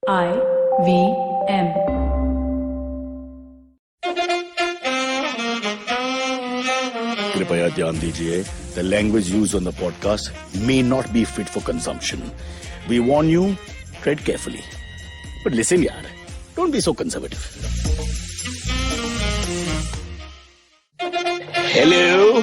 IVM. कृपया ध्यान दीजिए, the language used on the podcast may not be fit for consumption. We warn you, tread carefully. But listen yaar, don't be so conservative. Hello,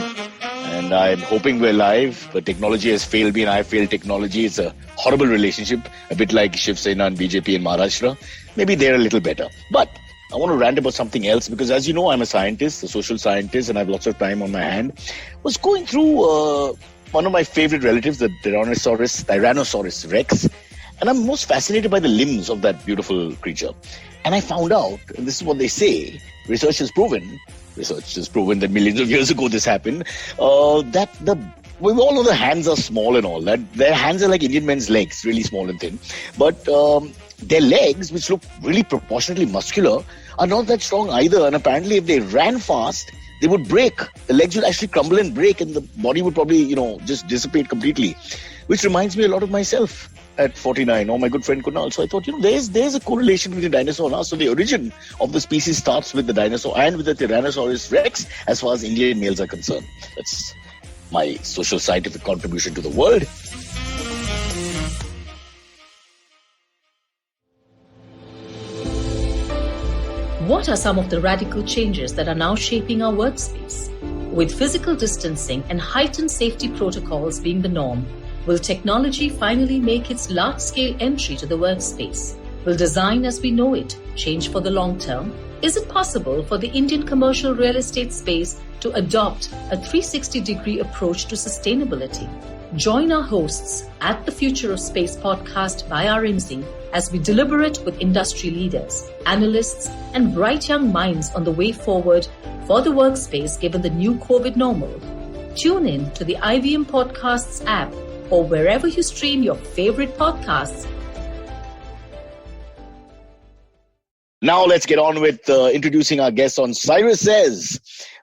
and I'm hoping we're live, but technology has failed me and I failed technology. It's a horrible relationship, a bit like Shiv Sena and BJP in Maharashtra. Maybe they're a little better. But I want to rant about something else because, as you know, I'm a scientist, a social scientist, and I have lots of time on my hand. I was going through one of my favorite relatives, the Tyrannosaurus Rex, and I'm most fascinated by the limbs of that beautiful creature. And I found out, and this is what they say, research has proven that millions of years ago this happened, that we all know the hands are small and all that. Their hands are like Indian men's legs, really small and thin. But their legs, which look really proportionately muscular, are not that strong either. And apparently if they ran fast, they would break. The legs would actually crumble and break and the body would probably, just dissipate completely. Which reminds me a lot of myself at 49, or my good friend Kunal. So I thought, there's a correlation between dinosaur and us. So the origin of the species starts with the dinosaur and with the Tyrannosaurus Rex as far as Indian males are concerned. That's my social scientific contribution to the world. What are some of the radical changes that are now shaping our workspace? With physical distancing and heightened safety protocols being the norm, will technology finally make its large-scale entry to the workspace? Will design as we know it change for the long term? Is it possible for the Indian commercial real estate space to adopt a 360-degree approach to sustainability? Join our hosts at the Future of Space podcast by RMZ as we deliberate with industry leaders, analysts, and bright young minds on the way forward for the workspace given the new COVID normal. Tune in to the IVM Podcasts app or wherever you stream your favorite podcasts. Now let's get on with introducing our guest on Cyrus Says.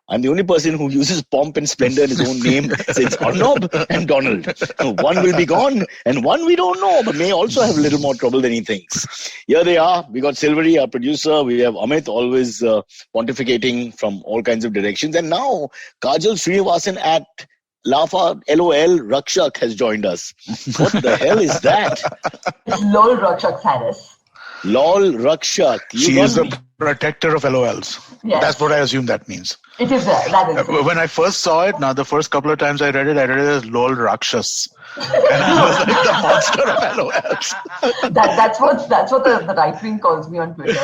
I'm the only person who uses pomp and splendor in his own name since Arnob and Donald. One will be gone and one we don't know, but may also have a little more trouble than he thinks. Here they are. We got Silvery, our producer. We have Amit, always pontificating from all kinds of directions. And now Kajol Srinivasan at Lafa LOL Rakshak has joined us. What the hell is that? It's LOL Rakshak, Cyrus. LOL Rakshak. She is the protector of LOLs. Yes. That's what I assume that means. It is that is it. When I first saw it, now the first couple of times I read it as LOL Rakshas. And I was like the monster of LOLs. That's what the right wing calls me on Twitter.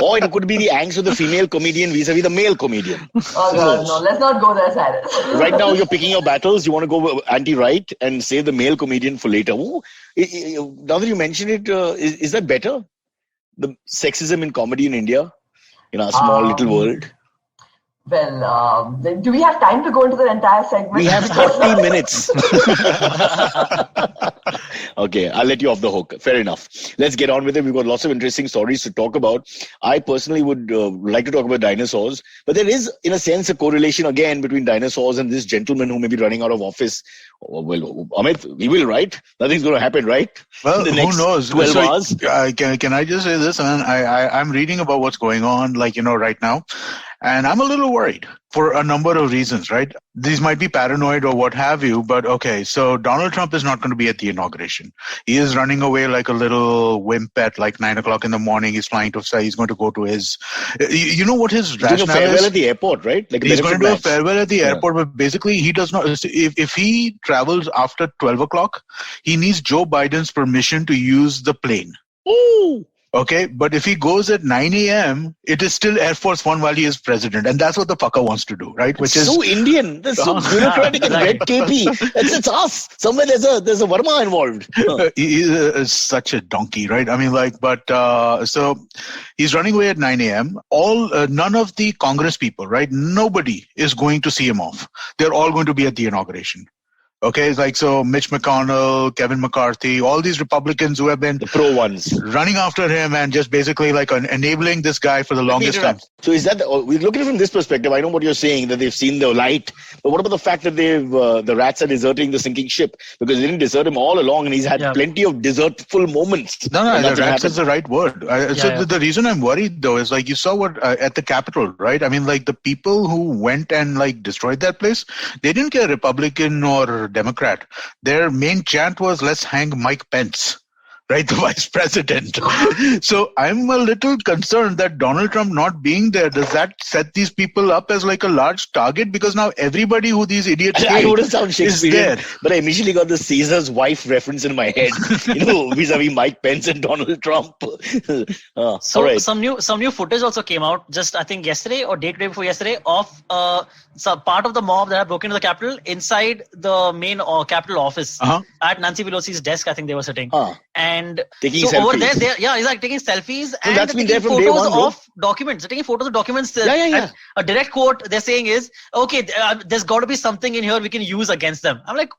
Or it could be the angst of the female comedian vis-a-vis the male comedian. Oh God, no, let's not go there, Cyrus. Right now you're picking your battles. You want to go anti-right and save the male comedian for later. Ooh, now that you mention it, is that better? The sexism in comedy in India, in our small little world? Well, do we have time to go into the entire segment? We have 30 minutes. Okay, I'll let you off the hook. Fair enough. Let's get on with it. We've got lots of interesting stories to talk about. I personally would like to talk about dinosaurs, but there is, in a sense, a correlation again between dinosaurs and this gentleman who may be running out of office. Well, Amit, he will, right? Nothing's going to happen, right? Well, who knows? 12 hours. Can I just say this? I'm reading about what's going on, right now. And I'm a little worried for a number of reasons, right? These might be paranoid or what have you, but okay. So Donald Trump is not going to be at the inauguration. He is running away like a little wimp at like 9 o'clock in the morning. He's flying to say he's going to go to his, you know what his rationale is? He's doing a farewell at the airport, right? Like he's going to do a farewell at the airport, but basically he does not, if he travels after 12 o'clock, he needs Joe Biden's permission to use the plane. Ooh. Okay, but if he goes at 9 a.m., it is still Air Force One while he is president. And that's what the fucker wants to do, right? Which is so Indian. That's so bureaucratic and red tapey. It's us. Somewhere there's a Verma involved. He is such a donkey, right? I mean, so he's running away at 9 a.m. None of the Congress people, right? Nobody is going to see him off. They're all going to be at the inauguration. Okay, it's like, so Mitch McConnell, Kevin McCarthy, all these Republicans who have been the pro ones running after him and just basically like enabling this guy for the longest time. So is that, we look at it from this perspective, I know what you're saying, that they've seen the light, but what about the fact that the rats are deserting the sinking ship? Because they didn't desert him all along, and he's had plenty of desertful moments. No, the rats is the right word. The reason I'm worried though is like, you saw what at the Capitol, right? I mean, like the people who went and like destroyed that place, they didn't care Republican or Democrat. Their main chant was, let's hang Mike Pence, right? The vice president. So I'm a little concerned that Donald Trump not being there, does that set these people up as like a large target? Because now everybody who these idiots I don't want to sound Shakespearean, there. But I immediately got the Caesar's wife reference in my head, vis-a-vis Mike Pence and Donald Trump. Some new footage also came out just I think yesterday or day before yesterday of some part of the mob that had broken into the Capitol inside the main Capitol office at Nancy Pelosi's desk. I think they were sitting and taking so selfies. over there, he's like taking selfies and that's been taking there from day photos one, of documents. They're taking photos of documents. Yeah. A direct quote they're saying is, okay, there's got to be something in here we can use against them. I'm like,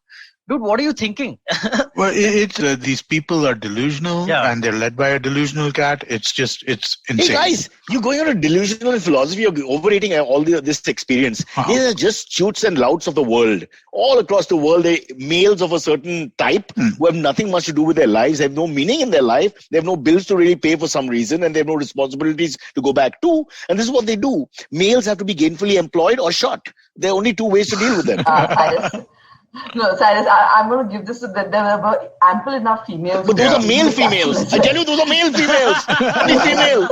dude, what are you thinking? Well, it's these people are delusional and they're led by a delusional cat. It's insane. Hey guys, you're going on a delusional philosophy. You're overrating all this experience. These are just shoots and louts of the world. All across the world, they males of a certain type who have nothing much to do with their lives, have no meaning in their life. They have no bills to really pay for some reason, and they have no responsibilities to go back to. And this is what they do. Males have to be gainfully employed or shot. There are only two ways to deal with them. No, Cyrus, I'm going to give this to that there were ample enough females. But those are male females. I tell you, those are male females. Only female.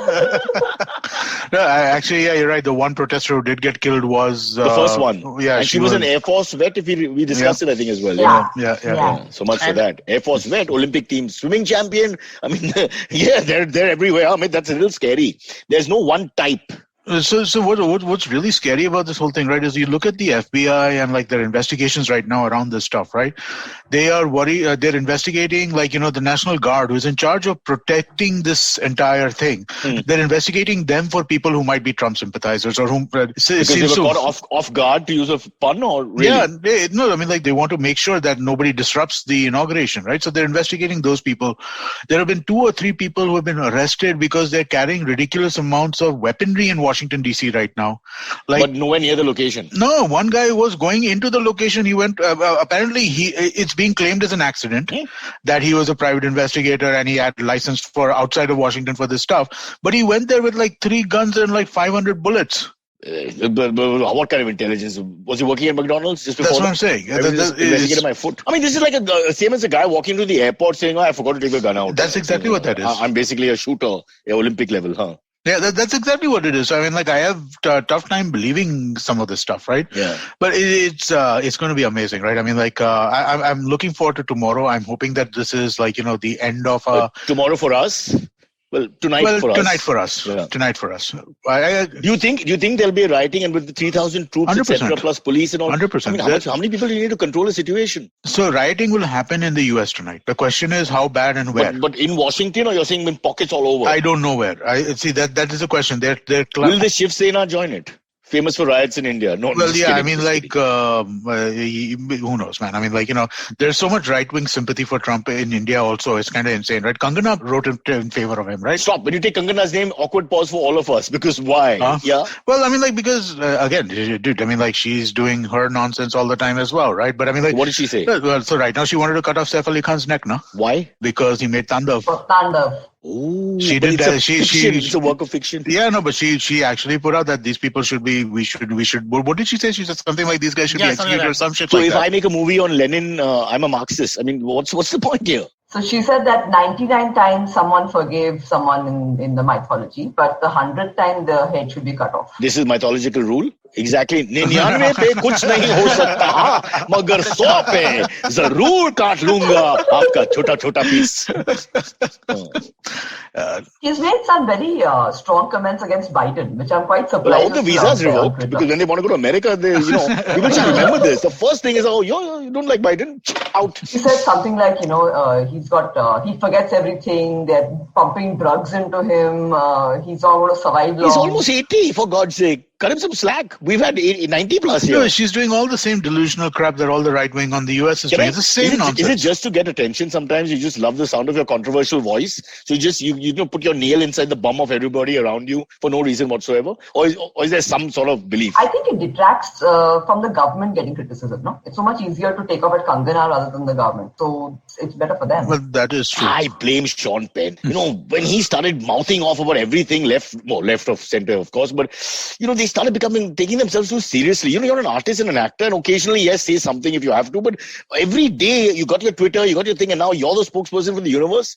No, actually, you're right. The one protester who did get killed was the first one. Yeah, and she was an Air Force vet. If we discussed it, I think as well. Yeah. So much for that. Air Force vet, Olympic team swimming champion. I mean, they're everywhere. I mean, that's a little scary. There's no one type. So what's really scary about this whole thing, right, is you look at the FBI and like their investigations right now around this stuff, right? They are worried. They're investigating the National Guard, who's in charge of protecting this entire thing. They're investigating them for people who might be Trump sympathizers or whom because they were caught off guard, to use a pun, or really? Yeah, they want to make sure that nobody disrupts the inauguration, right? So they're investigating those people. There have been 2 or 3 people who have been arrested because they're carrying ridiculous amounts of weaponry in Washington DC right now, but nowhere near the location. No, one guy was going into the location. He went. Apparently, it's being claimed as an accident that he was a private investigator and he had license for outside of Washington for this stuff. But he went there with like 3 guns and like 500 bullets. But what kind of intelligence? Was he working at McDonald's just before? That's what I'm saying. Investigated my foot. I mean, this is like same as a guy walking to the airport saying, I forgot to take the gun out. That's exactly what that is. I'm basically a shooter, Olympic level, huh? Yeah, that's exactly what it is. I mean, like, I have a tough time believing some of this stuff, right? Yeah. But it's going to be amazing, right? I mean, like, I'm looking forward to tomorrow. I'm hoping that this is like, the end of tomorrow for us. Well, tonight for us. Yeah. Tonight for us. Do you think there'll be rioting, and with the 3,000 troops, etc., plus police and all? 100%. I mean, how many people do you need to control the situation? So rioting will happen in the US tonight. The question is how bad and where. But in Washington, or you're saying in pockets all over? I don't know where. See that is a question. Will the Shiv Sena join it? Famous for riots in India. No, well, yeah, I mean, like, who knows, man? I mean, like, there's so much right-wing sympathy for Trump in India also. It's kind of insane, right? Kangana wrote in favor of him, right? Stop. When you take Kangana's name, awkward pause for all of us. Because why? Yeah. Well, I mean, like, because, again, dude, I mean, like, she's doing her nonsense all the time as well, right? But I mean, like... What did she say? Well, so right now she wanted to cut off Saif Ali Khan's neck, no? Why? Because he made Tandav. Tandav. Oh, she did that. It's a work of fiction. Yeah, no, but she actually put out that these people should be. We should. What did she say? She said something like these guys should be executed or some shit so like that. So if I make a movie on Lenin, I'm a Marxist. I mean, what's the point here? So she said that 99 times someone forgave someone in the mythology, but the 100th time the head should be cut off. This is mythological rule. Exactly. 99 पे कुछ नहीं हो सकता मगर 100 पे जरूर काट लूंगा आपका छोटा piece. He's made some very strong comments against Biden, which I'm quite surprised. Well, all the visas revoked because when they want to go to America, people should remember this. The first thing is, you don't like Biden, out. He said something like, he forgets everything. They're pumping drugs into him. He's not going to survive long. He's almost 80, for God's sake. cut him some slack. We've had 90 plus here. No, she's doing all the same delusional crap that all the right wing on the US is doing. It's the same nonsense. Is it just to get attention? Sometimes you just love the sound of your controversial voice. So you put your nail inside the bum of everybody around you for no reason whatsoever? Or is there some sort of belief? I think it detracts from the government getting criticism. No, it's so much easier to take off at Kangana rather than the government. So it's better for them. Well, that is true. I blame Sean Penn. When he started mouthing off about everything left of center, of course, but they started taking themselves too seriously. You're an artist and an actor, and occasionally, yes, say something if you have to, but every day you got your Twitter, you got your thing, and now you're the spokesperson for the universe.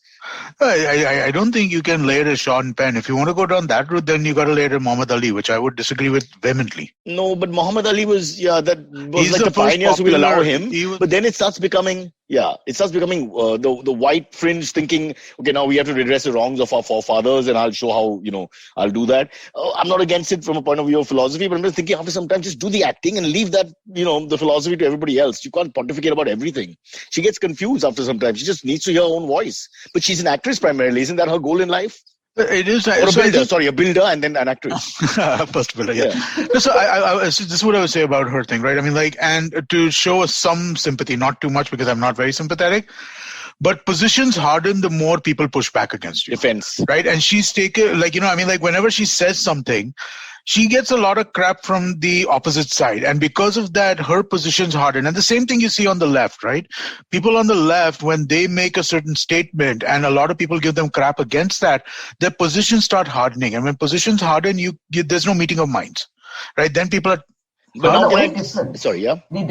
I don't think you can lay it as Sean Penn. If you want to go down that route, then you got to lay it as Muhammad Ali, which I would disagree with vehemently. No, but Muhammad Ali was like the pioneers who will allow him. But then it starts becoming the white fringe thinking, okay, now we have to redress the wrongs of our forefathers, and I'll show how, I'll do that. I'm not against it from a point of view of philosophy, but I'm just thinking after some time, just do the acting and leave that, the philosophy to everybody else. You can't pontificate about everything. She gets confused after some time. She just needs to hear her own voice. But she's an actress primarily. Isn't that her goal in life? It is. Or a builder and then an actress. First builder, yeah. So this is what I would say about her thing, right? I mean, and to show some sympathy, not too much because I'm not very sympathetic, but positions harden the more people push back against you. Defense. Right? And she's taken, whenever she says something, she gets a lot of crap from the opposite side. And because of that, her positions harden. And the same thing you see on the left, right? People on the left, when they make a certain statement and a lot of people give them crap against that, their positions start hardening. And when positions harden, there's no meeting of minds, right? Then people are... Sorry, yeah? The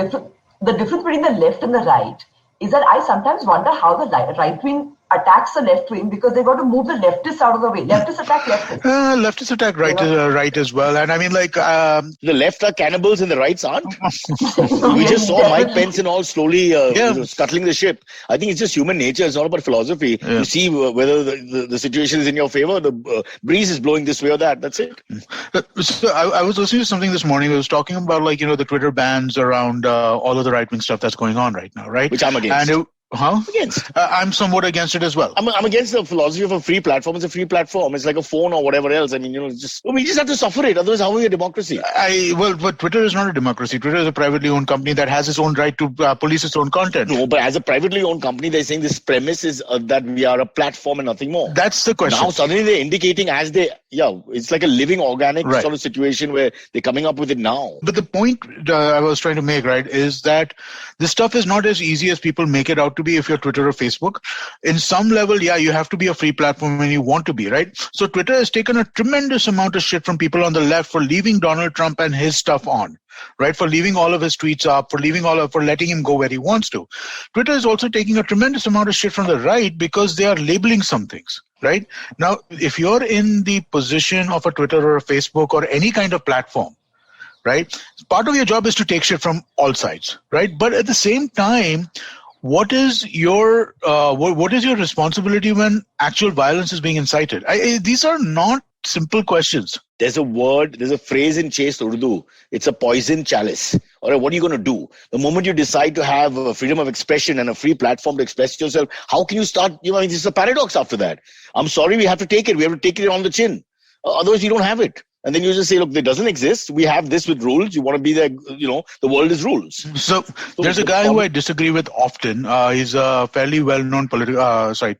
difference between the left and the right is that I sometimes wonder how the right wing attacks the left wing because they got to move the leftists out of the way. Leftists attack leftists. Leftists attack right as well. And I mean, the left are cannibals and the rights aren't. We just saw Mike Pence and all slowly scuttling the ship. I think it's just human nature. It's not about philosophy. Yeah. You see whether the situation is in your favor. The breeze is blowing this way or that. That's it. So I was listening to something this morning. I was talking about the Twitter bans around all of the right-wing stuff that's going on right now, right? Which I'm against. And against. I'm somewhat against it as well. I'm against the philosophy of a free platform. It's a free platform. It's like a phone or whatever else. I mean, we just have to suffer it. Otherwise, how are we a democracy? But Twitter is not a democracy. Twitter is a privately owned company that has its own right to police its own content. No, but as a privately owned company, they're saying this premise is that we are a platform and nothing more. That's the question. Now suddenly they're indicating it's like a living organic sort of situation where they're coming up with it now. But the point I was trying to make, right, is that this stuff is not as easy as people make it out to be if you're Twitter or Facebook. In some level, you have to be a free platform when you want to be, right? So Twitter has taken a tremendous amount of shit from people on the left for leaving Donald Trump and his stuff on, right? For leaving all of his tweets up, for letting him go where he wants to. Twitter is also taking a tremendous amount of shit from the right because they are labeling some things, right? Now, if you're in the position of a Twitter or a Facebook or any kind of platform, right? Part of your job is to take shit from all sides, right? But at the same time, what is your responsibility when actual violence is being incited? These are not simple questions. There's a phrase in chaste Urdu. It's a poison chalice. All right, what are you going to do? The moment you decide to have a freedom of expression and a free platform to express yourself, how can you start? This is a paradox after that. I'm sorry, we have to take it. We have to take it on the chin. Otherwise, you don't have it. And then you just say, look, it doesn't exist. We have this with rules. You want to be there, the world is rules. So there's a guy who I disagree with often. He's a fairly well-known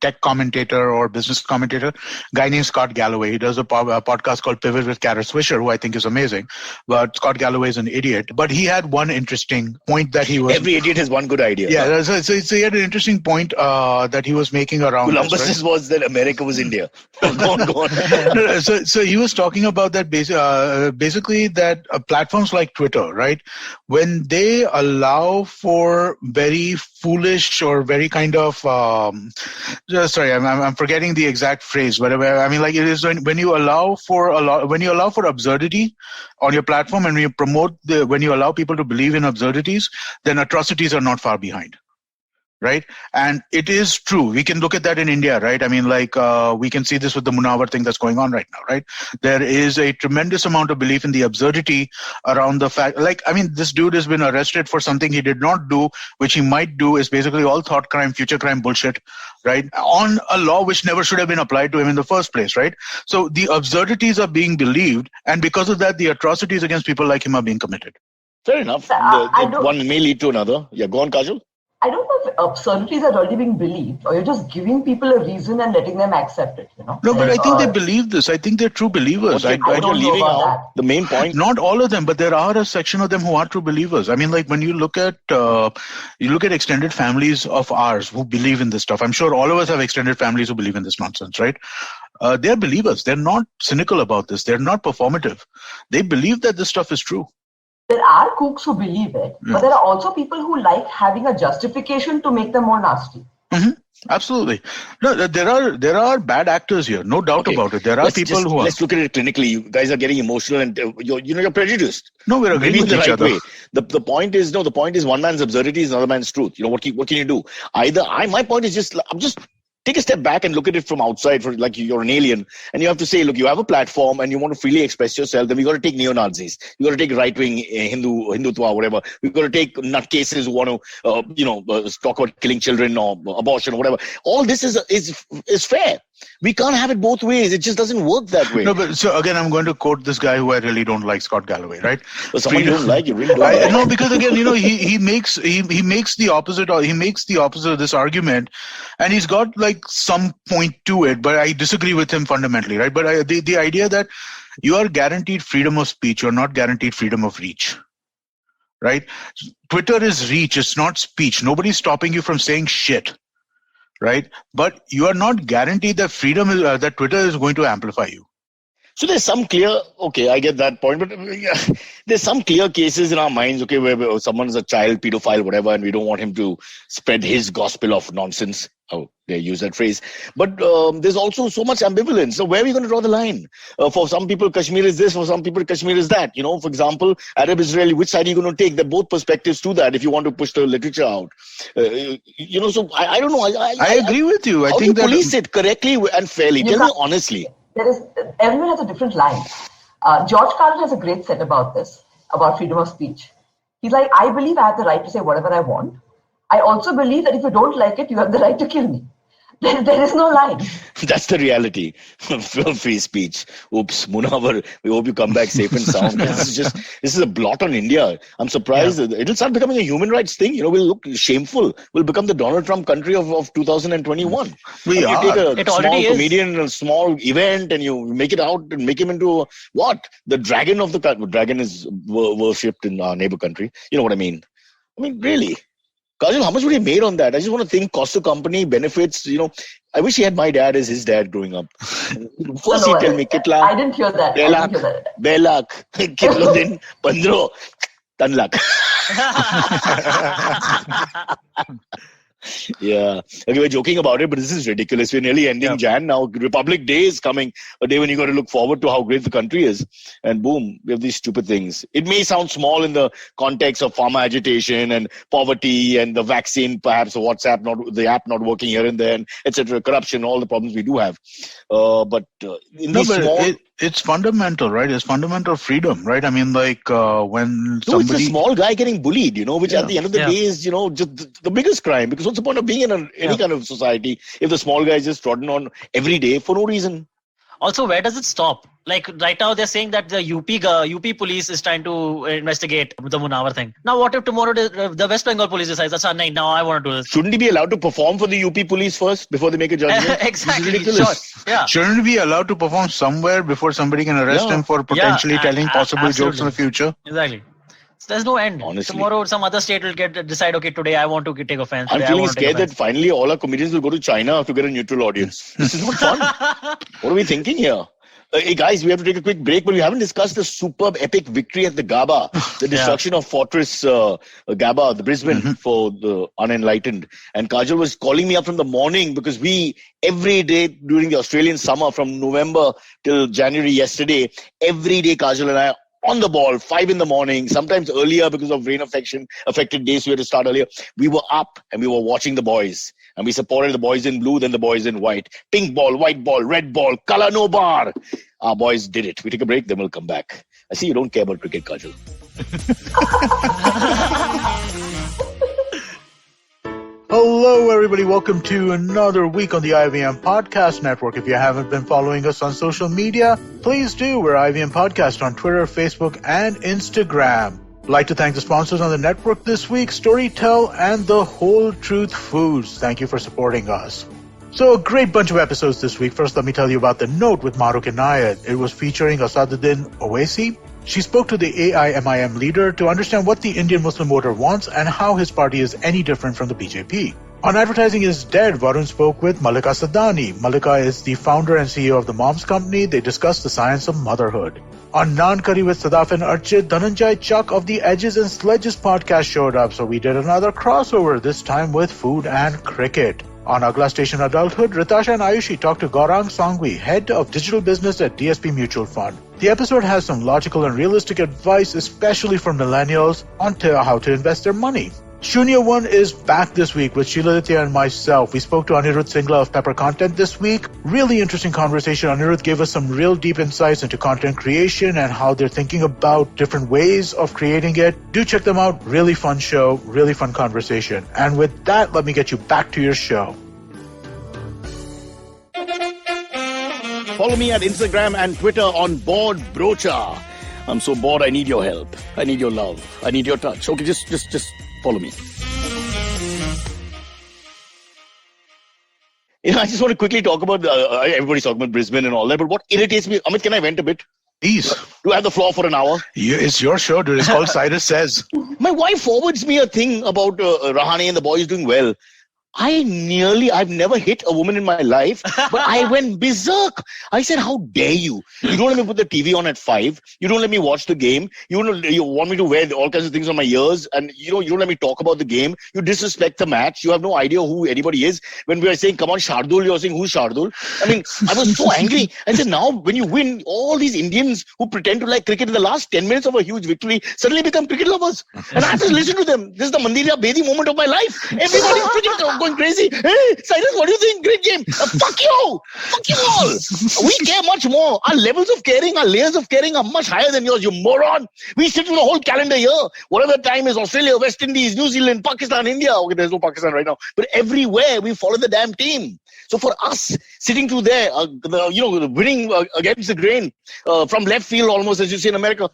tech commentator or business commentator, guy named Scott Galloway. He does a podcast called Pivot with Kara Swisher, who I think is amazing. But Scott Galloway is an idiot. But he had one interesting point that he was... Every idiot has one good idea. Yeah, so he had an interesting point that he was making around Columbus was that America was India. Go on. So he was talking about that basically that platforms like Twitter, right, when they allow for very foolish or very kind of I'm forgetting the exact phrase, but I mean, it is when you allow for absurdity on your platform and when you allow people to believe in absurdities, then atrocities are not far behind. right? And it is true. We can look at that in India, right? I mean, we can see this with the Munawar thing that's going on right now, right? There is a tremendous amount of belief in the absurdity around the fact, this dude has been arrested for something he did not do, which he might do, is basically all thought crime, future crime bullshit, right? On a law which never should have been applied to him in the first place, right? So the absurdities are being believed, and because of that, the atrocities against people like him are being committed. Fair enough. One may lead to another. Yeah, go on, Kajol. I don't know if absurdities are already being believed, or you're just giving people a reason and letting them accept it. No, but I think they believe this. I think they're true believers. I don't know about that. The main point. Not all of them, but there are a section of them who are true believers. I mean, like when you look at extended families of ours who believe in this stuff. I'm sure all of us have extended families who believe in this nonsense, right? They're believers. They're not cynical about this. They're not performative. They believe that this stuff is true. There are kooks who believe it, but there are also people who like having a justification to make them more nasty. Mm-hmm. Absolutely. No, there are bad actors here, no doubt about it. There are people who are. Let's look at it clinically. You guys are getting emotional and you're prejudiced. No, we're agreeing with each other. The point is one man's absurdity is another man's truth. What can you do? My point is just take a step back and look at it from outside, like you're an alien, and you have to say, look, you have a platform and you want to freely express yourself, then we got to take neo-Nazis. We got to take right-wing Hindutva, whatever. We got to take nutcases who want to, talk about killing children or abortion or whatever. All this is fair. We can't have it both ways. It just doesn't work that way. No, but so again, I'm going to quote this guy who I really don't like, Scott Galloway, right? But someone you don't like, you really don't like. No, because again, he makes the opposite, or he makes the opposite of this argument, and he's got like some point to it, but I disagree with him fundamentally, right? But the idea that you are guaranteed freedom of speech, you're not guaranteed freedom of reach, right? Twitter is reach, it's not speech. Nobody's stopping you from saying shit. Right, but you are not guaranteed that freedom is that Twitter is going to amplify you. So there's some clear, I get that point, but there's some clear cases in our minds, where someone's a child pedophile, whatever, and we don't want him to spread his gospel of nonsense. Oh, they use that phrase. But there's also so much ambivalence. So where are we going to draw the line? For some people, Kashmir is this. For some people, Kashmir is that. For example, Arab-Israeli, which side are you going to take? There are both perspectives to that if you want to push the literature out. So I don't know. I agree with you. How do you police it correctly and fairly? Tell me honestly. Everyone has a different line. George Carlin has a great set about this, about freedom of speech. He's like, I believe I have the right to say whatever I want. I also believe that if you don't like it, you have the right to kill me. There is no line. That's the reality of free speech. Oops, Munawar, we hope you come back safe and sound. This is a blot on India. I'm surprised. It'll start becoming a human rights thing. We'll look shameful. We'll become the Donald Trump country of 2021. We are. You take a small comedian, a small event, and you make it out and make him into what? The dragon of the country. Dragon is worshipped in our neighbor country. You know what I mean? Really? Kajol, how much would he made on that? I just want to think cost to company, benefits. I wish he had my dad as his dad growing up. First he'd tell me, Kitla. I didn't hear that. Belak. Kitlo din, Pandro, Tanlak. Yeah. Okay, we're joking about it, but this is ridiculous. We're nearly ending Jan now. Republic Day is coming, a day when you got to look forward to how great the country is. And boom, we have these stupid things. It may sound small in the context of farmer agitation and poverty and the vaccine, perhaps, or WhatsApp, the app not working here and there, and etc. Corruption, all the problems we do have. It's fundamental, right? It's fundamental freedom, right? I mean, when somebody... it's a small guy getting bullied, which at the end of the day is, just the biggest crime. Because what's the point of being in any kind of society if the small guy is just trodden on every day for no reason? Also, where does it stop? Like right now, they're saying that the UP police is trying to investigate the Munawar thing. Now, what if tomorrow the West Bengal police decides, now I want to do this? Shouldn't he be allowed to perform for the UP police first before they make a judgment? Exactly. Sure. Yeah. Shouldn't he be allowed to perform somewhere before somebody can arrest him for potentially telling possible jokes in the future? Exactly. There's no end. Honestly. Tomorrow, some other state will decide, today I want to take offense. I'm feeling scared that finally all our comedians will go to China to get a neutral audience. This is not fun. What are we thinking here? Hey guys, we have to take a quick break, but we haven't discussed the superb epic victory at the Gaba, the destruction of Fortress Gaba, the Brisbane, for the unenlightened. And Kajol was calling me up from the morning because every day during the Australian summer from November till January yesterday, every day Kajol and I on the ball, 5 a.m, sometimes earlier because of rain affected days, we had to start earlier. We were up and we were watching the boys. And we supported the boys in blue, then the boys in white. Pink ball, white ball, red ball, color no bar. Our boys did it. We take a break, then we'll come back. I see you don't care about cricket, Kajol. Hello, everybody. Welcome to another week on the IVM Podcast Network. If you haven't been following us on social media, please do. We're IVM Podcast on Twitter, Facebook, and Instagram. I'd like to thank the sponsors on the network this week, Storytel and The Whole Truth Foods. Thank you for supporting us. So a great bunch of episodes this week. First, let me tell you about The Note with Maruk Inayat. It was featuring Asaduddin Owaisi. She spoke to the AIMIM leader to understand what the Indian Muslim voter wants and how his party is any different from the BJP. On Advertising is Dead, Varun spoke with Malika Sadani. Malika is the founder and CEO of the Moms Company. They discussed the science of motherhood. On Naan Curry with Sadaf and Archit, Dhananjay Chuck of the Edges and Sledges podcast showed up, so we did another crossover, this time with food and cricket. On Agla Station Adulthood, Ritasha and Ayushi talked to Gaurang Sangvi, head of digital business at DSP Mutual Fund. The episode has some logical and realistic advice, especially for millennials, on how to invest their money. Shunya One is back this week with Sheila Aditya and myself. We spoke to Anirudh Singla of Pepper Content this week. Really interesting conversation. Anirudh gave us some real deep insights into content creation and how they're thinking about different ways of creating it. Do check them out. Really fun show, really fun conversation. And with that, let me get you back to your show. Follow me at Instagram and Twitter on Bored Brocha. I'm so bored, I need your help. I need your love. I need your touch. Okay, just follow me. I just want to quickly talk about, everybody's talking about Brisbane and all that, but what irritates me, Amit, can I vent a bit? Please. Do I have the floor for an hour? It's your show, dude. It's called Cyrus Says. My wife forwards me a thing about Rahane and the boys doing well. I've never hit a woman in my life, but I went berserk. I said, how dare you? You don't let me put the TV on at 5. You don't let me watch the game. You want me to wear all kinds of things on my ears. And you don't let me talk about the game. You disrespect the match. You have no idea who anybody is. When we are saying, come on, Shardul, you're saying, who's Shardul? I mean, I was so angry. I said, now when you win, all these Indians who pretend to like cricket in the last 10 minutes of a huge victory suddenly become cricket lovers. And I have to listen to them. This is the Mandiria Bedi moment of my life. Everybody's cricket going crazy. Hey, Cyrus, what do you think? Great game. Fuck you. Fuck you all. We care much more. Our levels of caring, our layers of caring are much higher than yours, you moron. We sit through the whole calendar year. Whatever time is Australia, West Indies, New Zealand, Pakistan, India. Okay, there's no Pakistan right now. But everywhere we follow the damn team. So for us, sitting through there, winning against the grain from left field almost, as you see in America,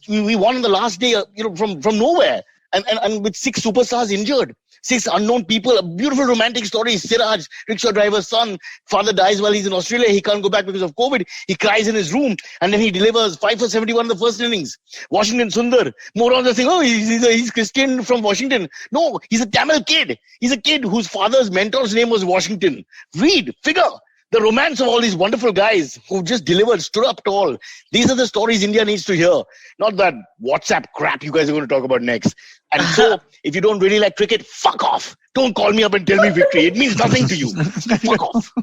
we won on the last day, from nowhere. And with 6 superstars injured. 6 unknown people, a beautiful romantic story. Siraj, rickshaw driver's son, father dies while he's in Australia. He can't go back because of COVID. He cries in his room and then he delivers 5 for 71 in the first innings. Washington Sundar. Morons are saying, he's Christian from Washington. No, he's a Tamil kid. He's a kid whose father's mentor's name was Washington. Figure. The romance of all these wonderful guys who just delivered, stood up tall. These are the stories India needs to hear. Not that WhatsApp crap you guys are going to talk about next. And so, if you don't really like cricket, fuck off. Don't call me up and tell me victory. It means nothing to you. Fuck off.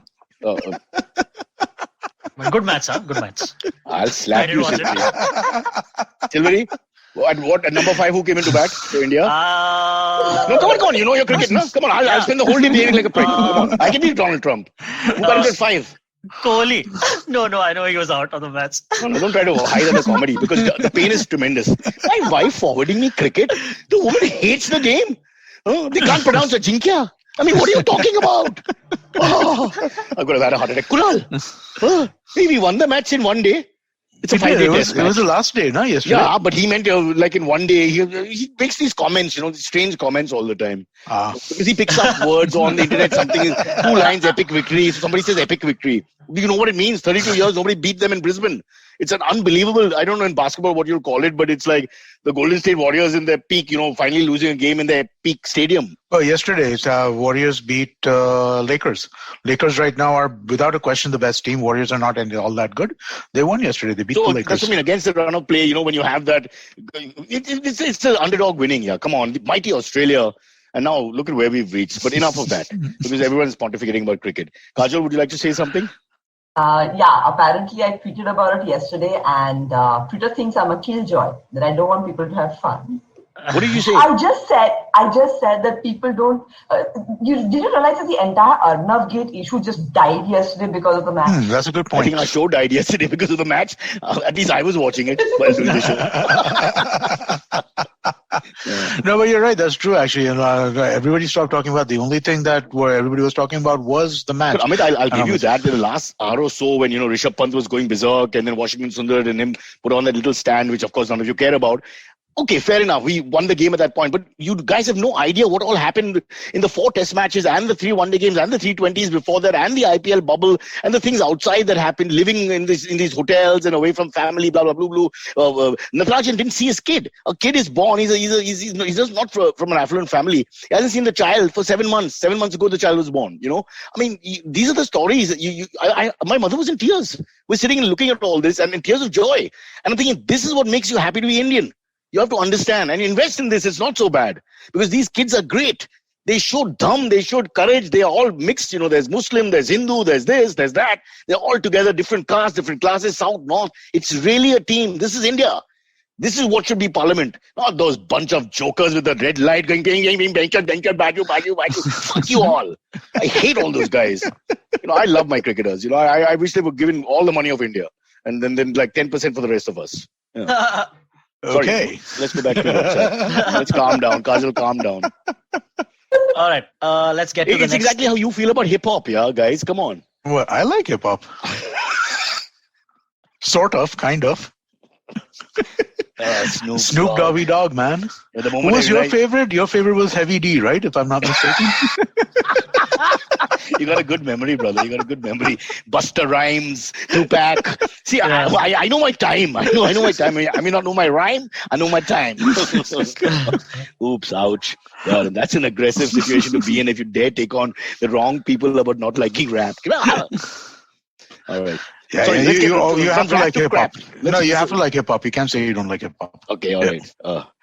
Good match, huh? Good match. I'll slap you. Silvery? At number 5, who came into bat for India? No, come on. You know your cricket, no? Come on, I'll spend the whole day behaving like a prick. I can be Donald Trump. Who got into 5? Kohli. No, I know he was out of the match. No, don't try to hide the comedy because the pain is tremendous. My wife forwarding me cricket. The woman hates the game. They can't pronounce a jinkya. I mean, what are you talking about? I could have had a heart attack. Kunal, we won the match in one day. It's a 5-day test match. It was the last day, no? Yesterday. Yeah, but he meant like in one day. He makes these comments, these strange comments all the time. Because he picks up words on the internet. Something is 2 lines, epic victory. So somebody says epic victory. Do you know what it means? 32 years, nobody beat them in Brisbane. It's an unbelievable, I don't know in basketball what you'll call it, but it's like the Golden State Warriors in their peak, finally losing a game in their peak stadium. Oh, yesterday, Warriors beat Lakers. Lakers right now are, without a question, the best team. Warriors are not all that good. They won yesterday. They beat the Lakers. That's what I mean. Against the run of play, when you have that, it's the underdog winning. Yeah, come on. Mighty Australia. And now look at where we've reached. But enough of that, because everyone's pontificating about cricket. Kajol, would you like to say something? Apparently I tweeted about it yesterday, and Twitter thinks I'm a killjoy, that I don't want people to have fun. What did you say? I just said that people don't. Did you realize that the entire Arnav Gate issue just died yesterday because of the match? That's a good point. I think our show died yesterday because of the match. At least I was watching it while doing the show. No, but you're right. That's true, actually. Everybody stopped talking about. The only thing that everybody was talking about was the match. But Amit, I'll give you that. In the last hour or so, when Rishabh Pant was going berserk, and then Washington Sundar and him put on that little stand, which of course none of you care about. Okay, fair enough. We won the game at that point, but you guys have no idea what all happened in the 4 test matches and the 3 one-day games and the 320s before that and the IPL bubble and the things outside that happened, living in these hotels and away from family, blah, blah, blah, blah. Natarajan didn't see his kid. A kid is born. He's just not from an affluent family. He hasn't seen the child for 7 months. 7 months ago, the child was born, I mean, these are the stories. My mother was in tears. We're sitting and looking at all this and in tears of joy. And I'm thinking, this is what makes you happy to be Indian. You have to understand and invest in this. It's not so bad because these kids are great. They showed dum, they showed courage. They are all mixed. There's Muslim, there's Hindu, there's this, there's that. They're all together, different castes, different classes, south, north. It's really a team. This is India. This is what should be parliament. Not those bunch of jokers with the red light going, bang, fuck you all. I hate all those guys. I love my cricketers. I wish they were given all the money of India and then like 10% for the rest of us. Yeah. Sorry, okay. Let's go back to the website. Let's calm down. Kajol, calm down. All right. Let's get to the next. It's exactly how you feel about hip-hop, yeah, guys. Come on. Well, I like hip-hop. Sort of, kind of. Snoop Doggy Dogg, man. Yeah, who was your favorite? Your favorite was Heavy D, right? If I'm not mistaken. You got a good memory, brother. You got a good memory. Busta Rhymes, Tupac. See, yeah. I know my time. I know my time. I may not know my rhyme. I know my time. Oops, ouch. Yeah, that's an aggressive situation to be in if you dare take on the wrong people about not liking rap. All right. Yeah, sorry, you have to like hip-hop. No, you have to like hip-hop. You can't say you don't like hip-hop. Okay, all right.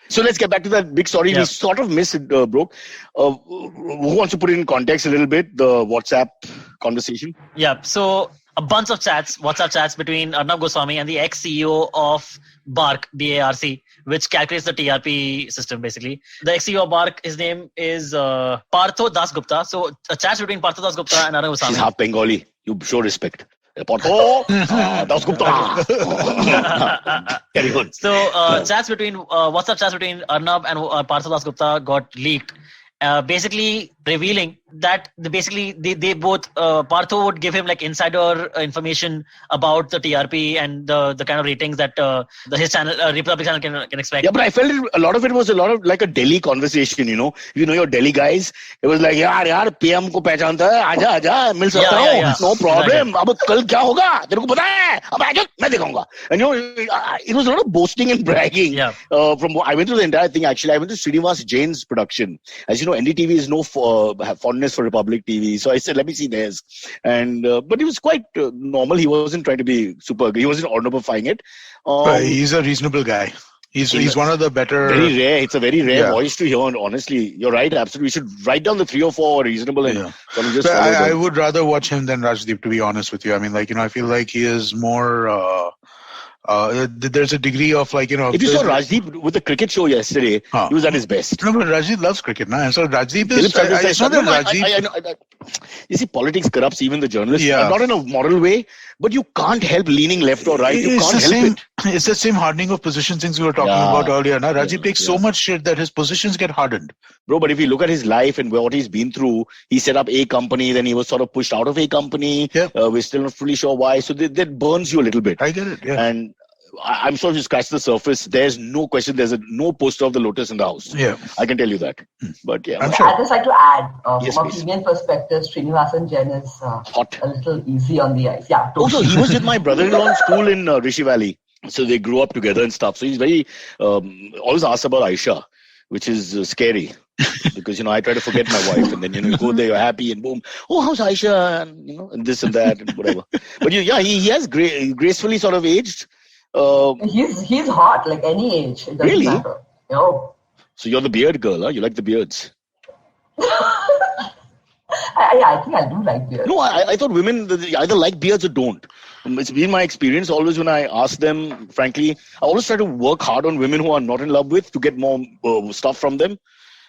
So let's get back to that big story. Yeah. We sort of missed it, bro. Who wants to put it in context a little bit, the WhatsApp conversation? Yeah, so a bunch of WhatsApp chats between Arnab Goswami and the ex-CEO of BARC, BARC, which calculates the TRP system, basically. The ex-CEO of BARC, his name is Partho Dasgupta. So a chat between Partho Dasgupta and Arnab Goswami. He's half Bengali. You show respect. Partho Dasgupta. Carry on. So WhatsApp chats between Arnab and Partho Dasgupta got leaked. Basically revealing that they both Partho would give him like insider information about the TRP and the kind of ratings that his channel Republic channel can expect. Yeah, but I felt a lot of it was a lot of like a Delhi conversation. Your Delhi guys. It was like yaar PM ko pehnchanta hai, aaja mil sakta hu, no problem. Ab kal kya hoga tere ko pata hai, ab aaja main dikhaunga. And it was a lot of boasting and bragging. Yeah. I went through the entire thing. Actually, I went to Srinivasan Jain's production. As you know, NDTV is no fondness for Republic TV. So I said, let me see theirs. And but he was quite normal. He wasn't trying to be super. He wasn't ordinarifying it. He's a reasonable guy. He's one of the better. Very rare. It's a very rare voice to hear. And honestly, you're right. Absolutely, we should write down the 3 or 4 reasonable. And just I would rather watch him than Rajdeep. To be honest with you, I mean, I feel like he is more. There's a degree of If you saw Rajdeep with the cricket show yesterday, he was at his best. No, but Rajdeep loves cricket, na? So Rajdeep is. It's not that Rajdeep. You see, politics corrupts even the journalists. Yeah. Not in a moral way, but you can't help leaning left or right. You can't help it. It's the same hardening of positions things we were talking about earlier. Na? Rajdeep takes so much shit that his positions get hardened. Bro, but if you look at his life and what he's been through, he set up a company, then he was sort of pushed out of a company. Yeah. We're still not fully sure why. So that burns you a little bit. I get it. Yeah. And I'm sure if you scratch the surface, there's no question. There's no poster of the lotus in the house. Yeah, I can tell you that. But yeah, I'm sure. I'd just like to add, from a female perspective, Srinivasan Jain is hot, a little easy on the eyes. Yeah. Totally. Also, he was with my brother-in-law in school in Rishi Valley, so they grew up together and stuff. So he's very always asks about Aisha, which is scary. Because I try to forget my wife, and then you go there, you're happy, and boom, how's Aisha, and and this and that, and whatever. But he has gracefully sort of aged. He's hot, like any age. It doesn't matter. No. So you're the beard girl, huh? You like the beards. I think I do like beards. No, I thought women either like beards or don't. It's been my experience always when I ask them, frankly, I always try to work hard on women who are not in love with to get more stuff from them.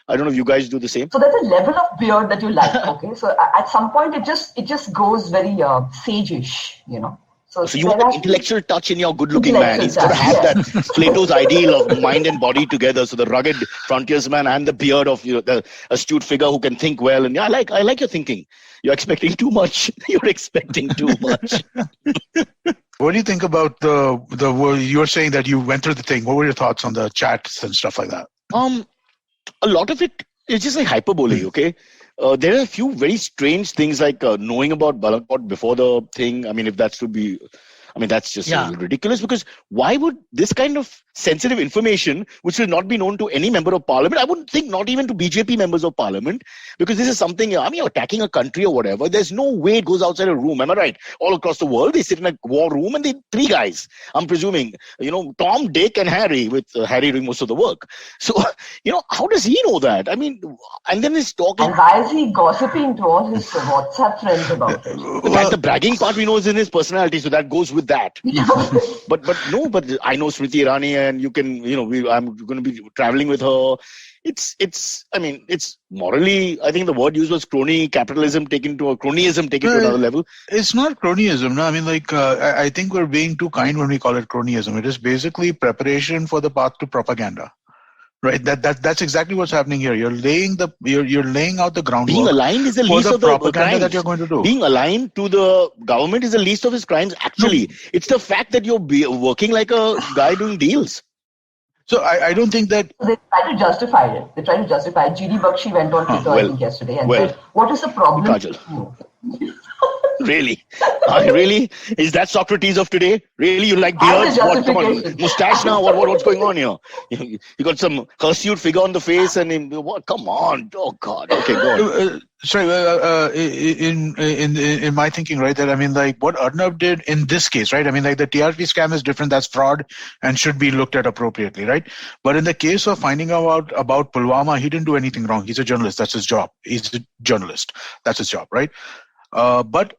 I don't know if you guys do the same. So there's a level of beard that you like, okay? So at some point it just goes very sage-ish, you know. So you want an intellectual touch in your good-looking man. He's got to have that Plato's ideal of mind and body together. So the rugged frontiersman and the beard of the astute figure who can think well. And I like your thinking. You're expecting too much. You're expecting too much. What do you think about the? You were saying that you went through the thing. What were your thoughts on the chats and stuff like that? A lot of it is just like hyperbole. Okay. There are a few very strange things like knowing about Balakot before the thing. I mean, if that's to be, that's just ridiculous, because why would this kind of sensitive information, which will not be known to any member of parliament, I wouldn't think not even to BJP members of parliament, because this is something, you're attacking a country or whatever. There's no way it goes outside a room. Am I right? All across the world, they sit in a war room and they three guys, I'm presuming, Tom, Dick and Harry, with Harry doing most of the work. So, how does he know that? I mean, and then he's talking. And why is he gossiping to all his WhatsApp friends about it? Well, the bragging part we know is in his personality, so that goes with that. but I know Smriti Irani, and you can, I'm going to be traveling with her. It's morally, I think the word used was cronyism taken to another level. It's not cronyism. No, I think we're being too kind when we call it cronyism. It is basically preparation for the path to propaganda. Right, that's exactly what's happening here. You're laying out the groundwork. Being aligned is the least of the propaganda crimes that you're going to do. Being aligned to the government is the least of his crimes. Actually, it's the fact that you're working like a guy doing deals. So I don't think that they try to justify it. GD Bakshi went on Twitter I think yesterday and said, "What is the problem?" Kajol. Really? Really? Is that Socrates of today? Really? You like beards? What? Come on. Mustache now? What's going on here? You got some hirsute figure on the face and what? Come on. Oh, God. Okay, go on. Sorry, in my thinking, right, that what Arnav did in this case, right, the TRP scam is different, that's fraud and should be looked at appropriately, right? But in the case of finding out about Pulwama, he didn't do anything wrong. He's a journalist, that's his job. He's a journalist, that's his job, right? But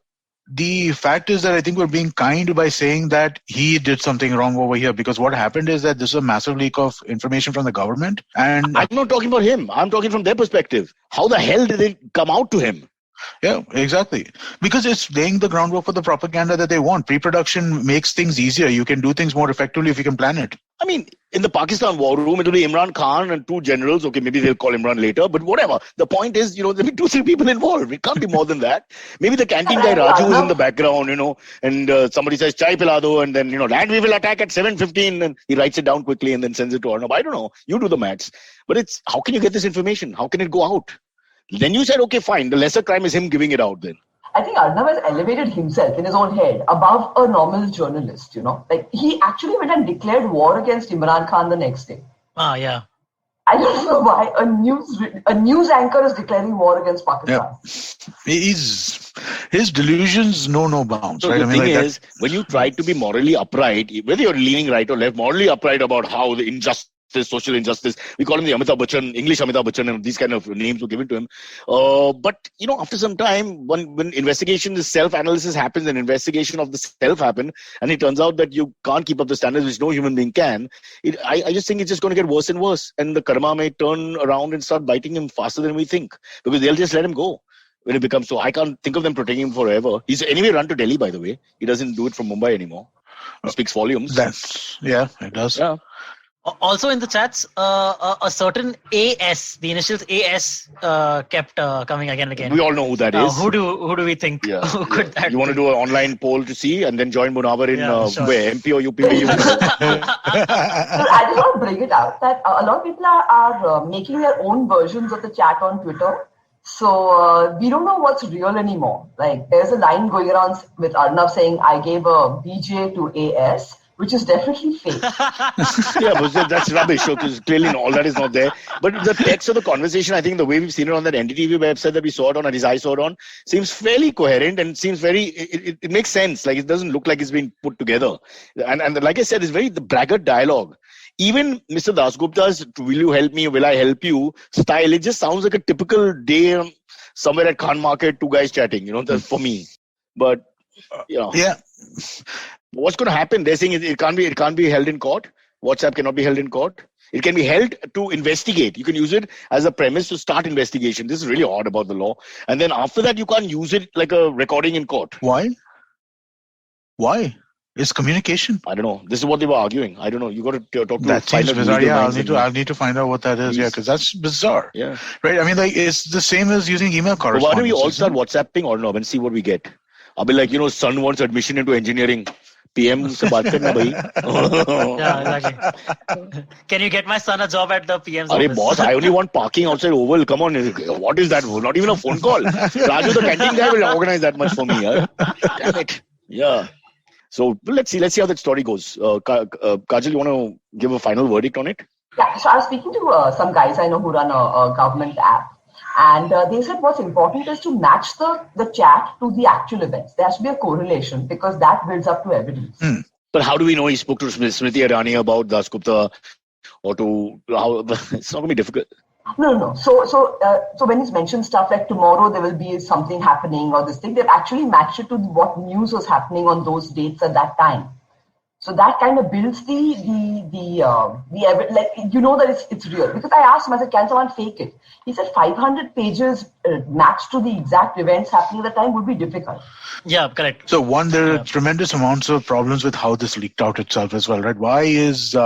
the fact is that I think we're being kind by saying that he did something wrong over here, because what happened is that this is a massive leak of information from the government. And I'm not talking about him. I'm talking from their perspective. How the hell did it come out to him? Yeah, exactly. Because it's laying the groundwork for the propaganda that they want. Pre-production makes things easier. You can do things more effectively if you can plan it. In the Pakistan war room, it will be Imran Khan and two generals. Okay, maybe they'll call Imran later, but whatever. The point is, there'll be 2-3 people involved. It can't be more than that. Maybe the canteen guy Raju is in the background, and somebody says, chai pila do, and then, and we will attack at 7:15, and he writes it down quickly and then sends it to Arnab. I don't know. You do the maths. But how can you get this information? How can it go out? Then you said, okay, fine. The lesser crime is him giving it out then. I think Arnav has elevated himself in his own head above a normal journalist, he actually went and declared war against Imran Khan the next day. Yeah. I don't know why a news anchor is declaring war against Pakistan. Yeah. His delusions know no bounds. So right? the thing is, when you try to be morally upright, whether you're leaning right or left, morally upright about how the injustice, social injustice, we call him the Amitabh Bachchan, English Amitabh Bachchan, and these kind of names were given to him. But after some time, when investigation, the self-analysis happens, and investigation of the self happen, and it turns out that you can't keep up the standards which no human being can. I just think it's just going to get worse and worse, and the karma may turn around and start biting him faster than we think, because they'll just let him go. When it becomes so, I can't think of them protecting him forever. He's anyway run to Delhi, by the way. He doesn't do it from Mumbai anymore. It speaks volumes. It does. Yeah. Also in the chats, a certain AS, the initials AS, kept coming again and again. We all know who that is. Who do we think? Who could that You want to do an online poll to see and then join Munawar in where? MP or UP? I just want to bring it out that a lot of people are making their own versions of the chat on Twitter. So we don't know what's real anymore. There's a line going around with Arnav saying, I gave a BJ to AS, which is definitely fake. But that's rubbish, because clearly all that is not there. But the text of the conversation, I think the way we've seen it on that NDTV website that we saw it on, at least I saw it on, seems fairly coherent and seems very, it makes sense. It doesn't look like it's being put together. And like I said, it's very the braggart dialogue. even Mr. Dasgupta's "Will you help me? Will I help you?" style, it just sounds like a typical day somewhere at Khan Market, two guys chatting. That's for me. But what's going to happen? They're saying it can't be held in court. WhatsApp cannot be held in court. It can be held to investigate. You can use it as a premise to start investigation. This is really odd about the law. And then after that, you can't use it like a recording in court. Why? It's communication. I don't know. This is what they were arguing. I don't know. You got to talk to. That seems bizarre. Yeah, I'll need to find out what that is. Yeah, because that's bizarre. Yeah. Right. I mean, like it's the same as using email correspondence. Why don't we all start WhatsApping or no and see what we get? I'll be like, son wants admission into engineering. PM se baat karna bhai. Yeah, exactly. Can you get my son a job at the PM's office? Arey boss, I only want parking outside Oval. Come on. What is that? Not even a phone call. Raju, the canteen guy, will organize that much for me. Damn it. Yeah. So let's see how that story goes. Kajol, you want to give a final verdict on it? Yeah. So I was speaking to some guys I know who run a government app. And they said what's important is to match the chat to the actual events. There has to be a correlation because that builds up to evidence. But how do we know he spoke to Smriti Irani about Dasgupta or to how? It's not going to be difficult. No. So when he's mentioned stuff like tomorrow there will be something happening or this thing, they've actually matched it to what news was happening on those dates at that time. So that kind of builds the like that it's real. Because I asked him, I said, can someone fake it? He said 500 pages matched to the exact events happening at the time would be difficult. Yeah, correct. So there are tremendous amounts of problems with how this leaked out itself as well, right? Why is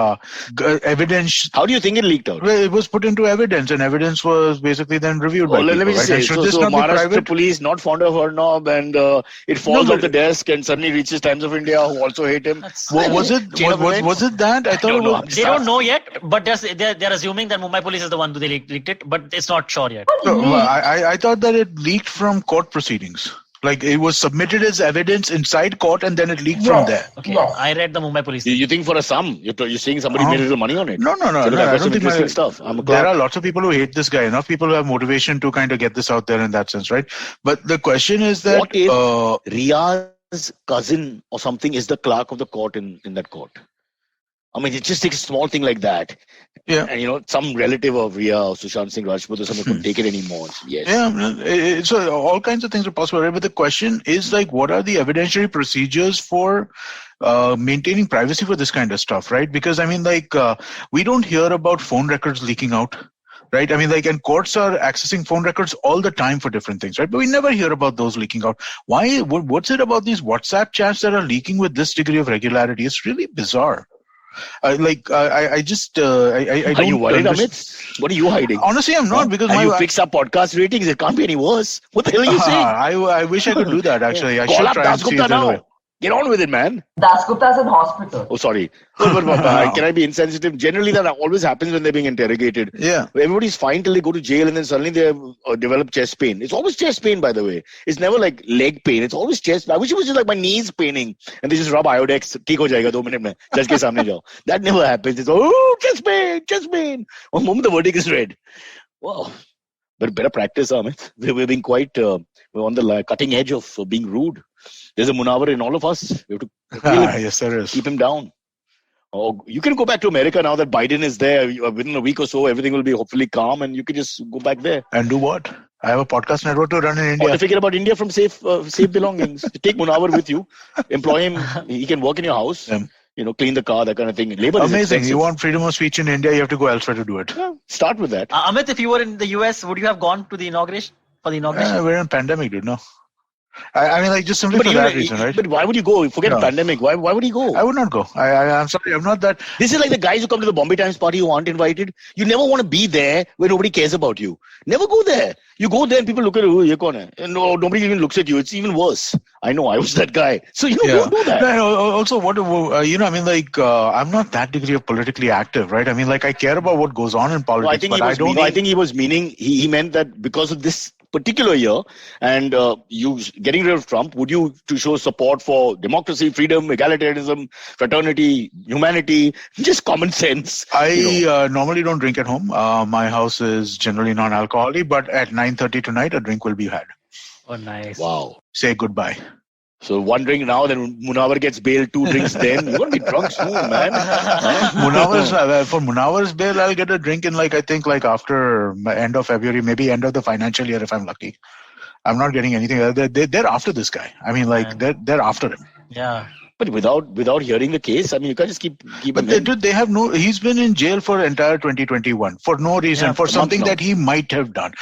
evidence? How do you think it leaked out? Well, it was put into evidence, and evidence was basically then reviewed by people. Let me right? say, so Maharashtra police not fond of Arnab, and it falls off the desk, and suddenly reaches Times of India, who also hate him. Was it that? I thought they don't know yet, but they're assuming that Mumbai police is the one who they leaked it, but it's not sure yet. So, I thought that it leaked from court proceedings. Like it was submitted as evidence inside court and then it leaked from there. Okay, I read the Mumbai police. You think for a sum? You're saying somebody made a little money on it? No. I don't think stuff. There are lots of people who hate this guy. Enough people who have motivation to kind of get this out there in that sense, right? But the question is that... What if Ria's cousin or something is the clerk of the court in that court? I mean, it just takes a small thing like that. Yeah. And, some relative of Ria or Sushant Singh Rajput or something couldn't take it anymore. Yes. Yeah. So all kinds of things are possible, right? But the question is what are the evidentiary procedures for maintaining privacy for this kind of stuff, right? Because we don't hear about phone records leaking out. Right. I mean, and courts are accessing phone records all the time for different things, right? But we never hear about those leaking out. Why? What's it about these WhatsApp chats that are leaking with this degree of regularity? It's really bizarre. I don't. Are you worried, Amit? What are you hiding? Honestly, I'm not because you fix our podcast ratings. It can't be any worse. What the hell are you saying? I wish I could do that. Actually, I should try and see it that way. Get on with it, man. Dasgupta's in hospital. Oh, sorry. Can I be insensitive? Generally, that always happens when they're being interrogated. Yeah. Everybody's fine till they go to jail and then suddenly they develop chest pain. It's always chest pain, by the way. It's never like leg pain. It's always chest. I wish it was just like my knees paining and they just rub Iodex. Theek ho jayega 2 minutes mein. Judge ke samne jao. That never happens. It's chest pain. One moment the verdict is read. Wow. But better practice, Amit. We're being quite, we're on the cutting edge of being rude. There's a Munawar in all of us. We have to yes, there is. Keep him down. Oh, you can go back to America now that Biden is there. Within a week or so, everything will be hopefully calm and you can just go back there. And do what? I have a podcast network to run in India. Or to figure about India from safe belongings. Take Munawar with you. Employ him. He can work in your house. Clean the car, that kind of thing. Labor amazing. You want freedom of speech in India, you have to go elsewhere to do it. Yeah, start with that. Amit, if you were in the US, would you have gone to the inauguration? For the inauguration? We're in a pandemic, dude. No. Just simply for that reason, right? But why would you go? Forget the pandemic. Why would he go? I would not go. I'm sorry. I'm not that. This is like the guys who come to the Bombay Times party who aren't invited. You never want to be there where nobody cares about you. Never go there. You go there and people look at you. Ye kaun hai? And nobody even looks at you. It's even worse. I know. I was that guy. So don't do that. Also, I'm not that degree of politically active, right? I care about what goes on in politics, I think he was meaning, he meant that because of this particular year and you getting rid of Trump, would you to show support for democracy, freedom, egalitarianism, fraternity, humanity, just common sense? I normally don't drink at home. My house is generally non-alcoholic, but at 9:30 tonight, a drink will be had. Oh, nice. Wow. Say goodbye. So wondering now that Munawar gets bail 2 drinks then, you're going to be drunk soon, man. For Munawar's bail, I'll get a drink in I think after end of February, maybe end of the financial year if I'm lucky. I'm not getting anything. They're after this guy. I mean, they're after him. Yeah. But without hearing the case, I mean, you can't just keep But they have he's been in jail for entire 2021 for no reason, for something that he might have done.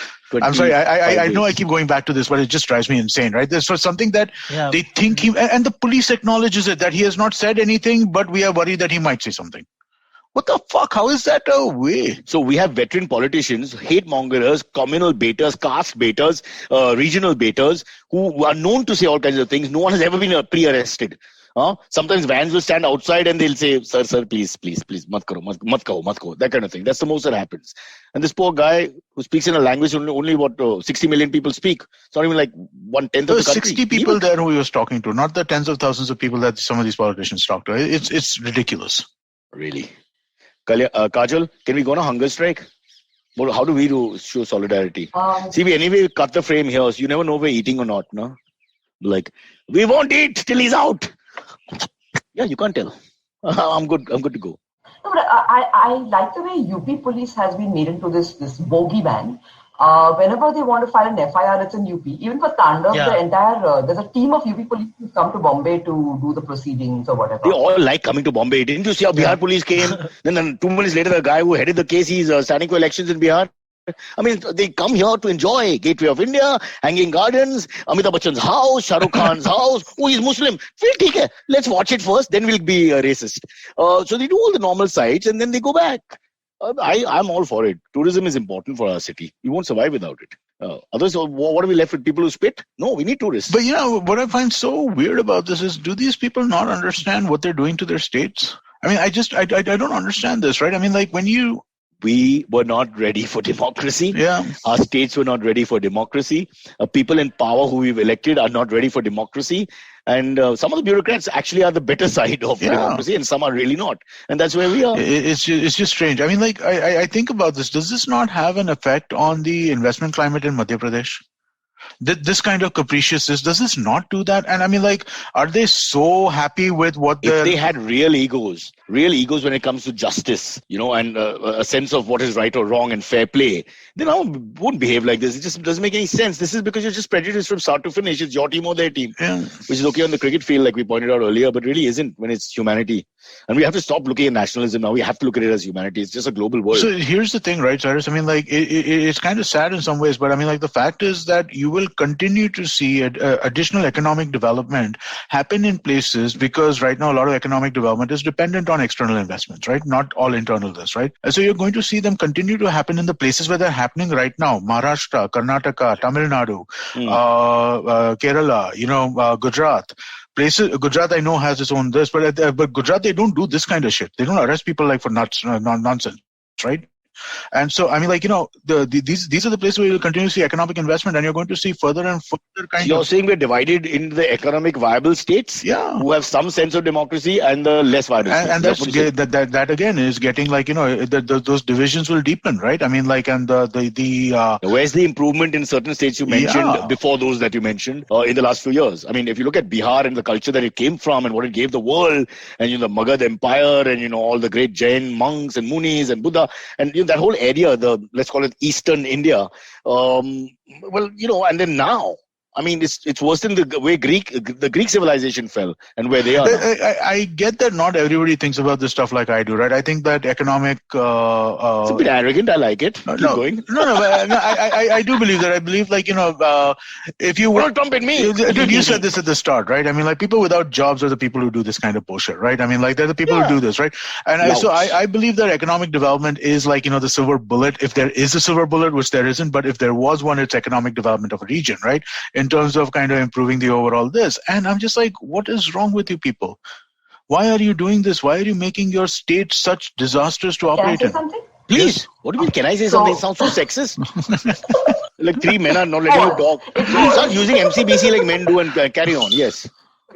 I'm sorry, I know I keep going back to this, but it just drives me insane, right? This was something that they think and the police acknowledges it, that he has not said anything, but we are worried that he might say something. What the fuck? How is that a way? So we have veteran politicians, hate mongers, communal baiters, caste baiters, regional baiters, who are known to say all kinds of things. No one has ever been pre-arrested. Sometimes vans will stand outside and they'll say, sir, please, mat kaho, that kind of thing. That's the most that happens. And this poor guy who speaks in a language only what 60 million people speak. It's not even like 1/10 of the country. 60 people there who he was talking to, not the tens of thousands of people that some of these politicians talk to. It's ridiculous. Really. Kajol, can we go on a hunger strike? Well, how do we show solidarity? See, we anyway cut the frame here, so you never know if we're eating or not, no? Like, we won't eat till he's out. Yeah, you can't tell. I'm good to go. No, but I like the way UP police has been made into this bogeyman. Whenever they want to file an FIR, it's in UP. Even for Tandav, the entire there's a team of UP police who come to Bombay to do the proceedings or whatever. They all like coming to Bombay. Didn't you see how Bihar police came? Then 2 minutes later, the guy who headed the case, he's standing for elections in Bihar. I mean, they come here to enjoy Gateway of India, Hanging Gardens, Amitabh Bachchan's house, Shah Rukh Khan's house. Oh, he's Muslim. Let's watch it first, then we'll be racist. So they do all the normal sites and then they go back. I'm all for it. Tourism is important for our city. We won't survive without it. Others, what are we left with? People who spit? No, we need tourists. But what I find so weird about this is, do these people not understand what they're doing to their states? I mean, I don't understand this, right? I mean, we were not ready for democracy. Yeah. Our states were not ready for democracy. People in power who we've elected are not ready for democracy. And some of the bureaucrats actually are the better side of democracy, and some are really not. And that's where we are. It's just strange. I mean, I think about this. Does this not have an effect on the investment climate in Madhya Pradesh? This kind of capriciousness, does this not do that? And I mean, are they so happy with what if they had real egos when it comes to justice, and a sense of what is right or wrong and fair play, then I wouldn't behave like this. It just doesn't make any sense. This is because you're just prejudiced from start to finish. It's your team or their team, which is okay on the cricket field, like we pointed out earlier, but really isn't when it's humanity. And we have to stop looking at nationalism now. We have to look at it as humanity. It's just a global world. So here's the thing, right, Cyrus? I mean, it's kind of sad in some ways, but I mean, the fact is that you will continue to see additional economic development happen in places, because right now a lot of economic development is dependent on external investments, right? Not all internal this, right? And so you're going to see them continue to happen in the places where they're happening right now: Maharashtra, Karnataka, Tamil Nadu, Kerala, Gujarat. Gujarat, I know, has its own this, but Gujarat, they don't do this kind of shit. They don't arrest people for nonsense, right? And so, I mean, these are the places where you'll continue to see economic investment, and you're going to see further and further You're saying we're divided into the economic viable states, who have some sense of democracy, and the less viable states. And that again is getting those divisions will deepen, right? I mean, where's the improvement in certain states you mentioned before those that you mentioned in the last few years? I mean, if you look at Bihar and the culture that it came from and what it gave the world, and the Magad Empire, and all the great Jain monks and Munis and Buddha, and that whole area, let's call it Eastern India, and then now, I mean, it's worse than the way the Greek civilization fell and where they are. I get that not everybody thinks about this stuff like I do, right? I think that economic... it's a bit arrogant. I like it. Keep going. I do believe that. I believe, if you... Don't dump in me. Dude, you said this at the start, right? I mean, people without jobs are the people who do this kind of bullshit, right? I mean, they're the people who do this, right? And I believe that economic development is the silver bullet. If there is a silver bullet, which there isn't, but if there was one, it's economic development of a region, right? In terms of kind of improving the overall this. And I'm just what is wrong with you people? Why are you doing this? Why are you making your state such disasters to operate in? Something? Please. Yes. What do you mean? Can I say something? It sounds so sexist. Three men are not letting you talk. Start using MCBC like men do and carry on. Yes.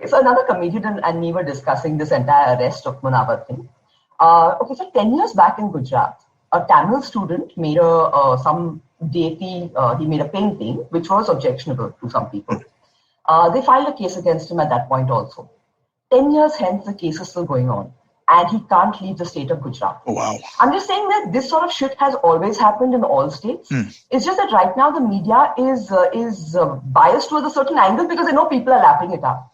So another comedian and me were discussing this entire arrest of Munawar thing. So 10 years back in Gujarat, a Tamil student made some deity, he made a painting which was objectionable to some people. They filed a case against him at that point also. 10 years hence, the case is still going on. And he can't leave the state of Gujarat. Oh, wow. I'm just saying that this sort of shit has always happened in all states. It's just that right now the media is biased towards a certain angle because they know people are lapping it up.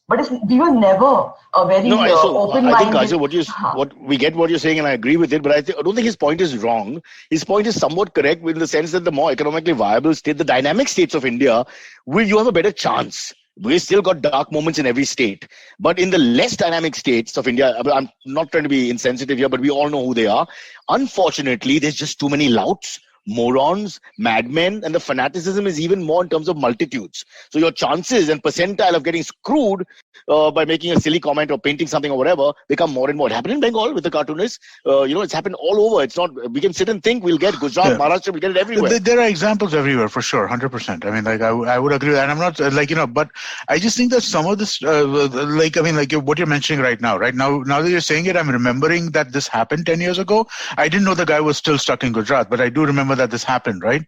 But we were never a very open-minded. I think, Kajol, we get what you're saying, and I agree with it. But I don't think his point is wrong. His point is somewhat correct in the sense that the more economically viable state, the dynamic states of India, you have a better chance. We've still got dark moments in every state. But in the less dynamic states of India, I'm not trying to be insensitive here, but we all know who they are. Unfortunately, there's just too many louts, morons, madmen, and the fanaticism is even more in terms of multitudes. So your chances and percentile of getting screwed by making a silly comment or painting something or whatever become more and more. It happened in Bengal with the cartoonists. It's happened all over. It's not. We can sit and think we'll get Gujarat, Maharashtra, we'll get it everywhere. There are examples everywhere for sure, 100%. I mean, I would agree, and I'm not but I just think that some of this, what you're mentioning right now that you're saying it, I'm remembering that this happened 10 years ago. I didn't know the guy was still stuck in Gujarat, but I do remember that this happened, right?